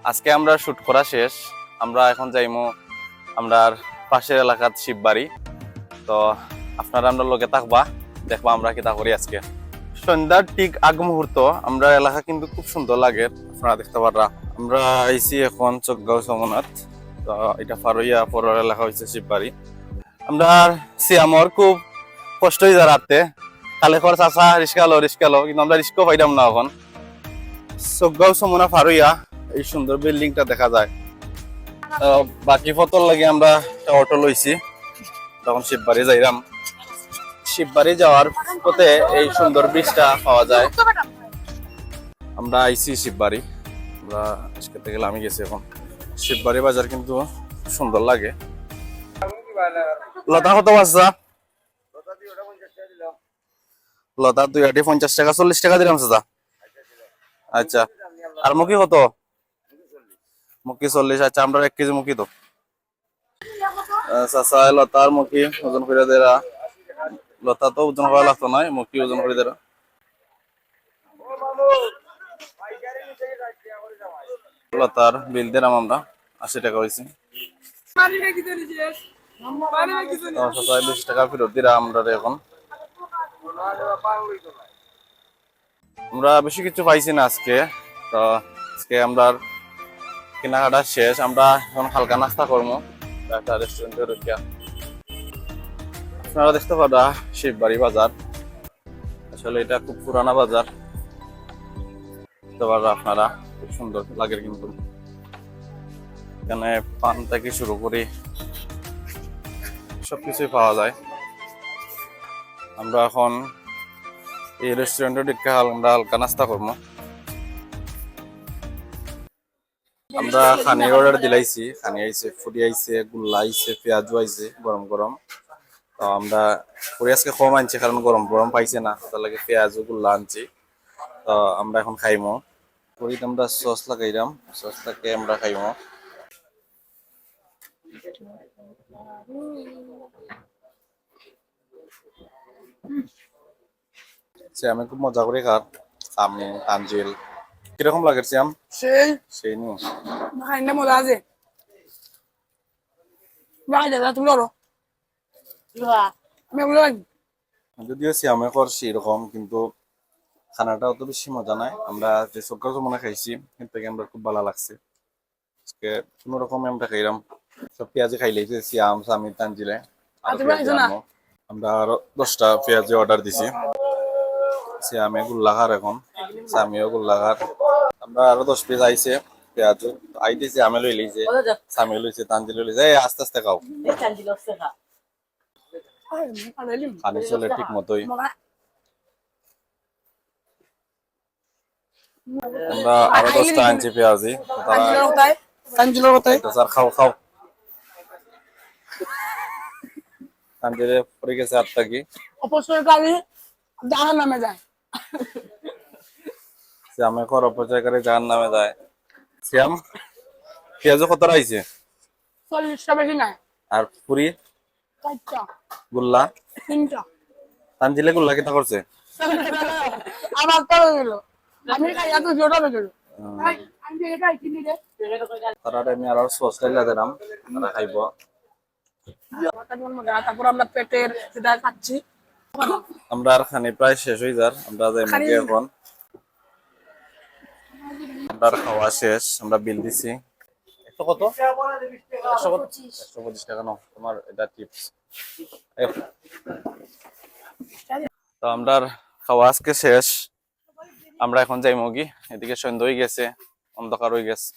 আজকে আমরা শুট করা শেষ। আমরা এখন যাইমু আমরার পাশের এলাকার শিববাড়ি। তো আপনারা আমরা লোকে থাকবা, দেখবা আমরা কি তা করি আজকে। সন্ধ্যার ঠিক আগ মুহূর্ত আমরা এলাকা কিন্তু খুব সুন্দর লাগে, আপনারা দেখতে পাররা। আমরা আইছি এখন চকগাঁও সমনাথ। তো এটা ফারইয়া পরের এলাকা হয়েছে শিববাড়ি। আমরা সিয়ামর খুব কষ্ট হয়ে যায় রাতে, কালে খরচ আসা রিস্কালো কিন্তু আমরা রিস্কও পাইতাম না। এখন চকগাঁও সমনা ফারইয়া এই সুন্দর বিল্ডিংটা দেখা যায়। বাকি ফতর লাগে আমরা একটা অটো লইছি, তখন শিববাড়ি যাইলাম। শিববাড়ি যাওয়ার পথে এই সুন্দর ব্রিজটা পাওয়া যায়। আমরা আইছি শিববাড়ি, আমরা আজকে গেলে আমি গেছি। এখন শিববাড়ি বাজার কিন্তু সুন্দর লাগে। লতা কত বাচ্চা? লতা 2 আটি 50 টাকা, 40 টাকা দিলাম চাচা। আচ্ছা, আর মুখি কত? মুখি 40। আচ্ছা, আমরা 1 কেজি মুখি তো চাচা। লতার মুখি ওজন করে দেরা। লতা তো ওজন করা লাগতো না, মুখি ওজন করে দেরা। লতার বিল দিলাম আমরা 80 টাকা হয়েছে। 20 টাকা ফেরত দিলাম আমরা। এখন আমরা বেশি কিছু পাইছি না আজকে। তো আজকে আমরা কেনাকাটা শেষ। আমরা এখন হালকা নাস্তা করবো একটা রেস্টুরেন্টে ঢুকিয়া। আপনারা দেখতে পারা শিববাড়ি বাজার, আসলে এটা খুব পুরানা বাজার। দেখতে পারা আপনারা, খুব সুন্দর লাগে কিন্তু। এখানে পান থেকে শুরু করে সবকিছুই পাওয়া যায়। আমরা এখন এই রেস্টুরেন্টে ঢুকে আমরা হালকা নাস্তা করবো। আমরা খানির অর্ডার দিলাইছি, খানি আইছে, ফুটি আইছে, গুল্লা আইছে, পেঁয়াজু আইছে গরম গরম। তো আমরা ফুরি আজকে কম আনছি কারণ গরম গরম পাইছে না, তার লাগে পেঁয়াজু গুল্লা আনছি। তো আমরা এখন খাইমো। ফুরিতে আমরা সস লাগাইলাম, সস লাগে আমরা খাইমো। আমি খুব মজা করে খার আমি তানজিল। কিরকম লাগে শ্যাম? সেই সেই নি খাইলে মজা আছে। ভাই দাদা তুমি ধরো, আমি ওগুলো রাখি। যদিও শ্যামে করছি এরকম, কিন্তু খানাটা অত বেশি মজা নাই। আমরা যে সবকাজ মনে খাইছি কিন্তু আমরা খুব ভালো লাগছে। আজকে কোনো রকম আমরা খাইলাম, সব পেঁয়াজি খাইলেছি শ্যাম সামি তানজিলে। আর আমরা আরো 10টা পেঁয়াজি অর্ডার দিছি। শ্যামে গুল্লাঘার, এখন সামিও গুল্লাঘার। আমরা আরো 10 পিস আইছে পেঁয়াজ আইতেছে। আমি লই লইছে, সামি লইছে, তানজিল লইছে। আস্তে আস্তে খাও, খালি চলে ঠিক মতোই। আমরা আরো 10টা আনছি পেঁয়াজি। খাও খাও। তানজিলে পড়ে গেছে 8টা কি অপচয় কালে জাহান নামে যায়। শ্যামে কর অপচয় করে জাহান নামে যায়। শ্যাম পেঁয়াজ কত আইছে? 40টা বেশি নাই। আর পুরি 4টা, গুল্লা 3টা। তানজিলে গুল্লা কিতা করছে? আমার তো গেল, আমি খাই এত জোড়া বেজল। আমি এটা কিনি রে, তারা আমি আরো সস লাইলা দিলাম, তারা খাইব। তারপর আমরা পেটের সেটা খাচ্ছি। আমরা আর খানি প্রায় শেষ হয়ে যার। আমরা যাই মুখে এখন। আমরা খাওয়া শেষ, আমরা বিল দিছি। কত? 125 টাকা। নাও তোমার এটা টিপস। তো আমরা খাওয়া আজকে শেষ। আমরা এখন যাই মুগি, এদিকে সন্ধ্যা হয়ে গেছে, অন্ধকার হয়ে গেছে।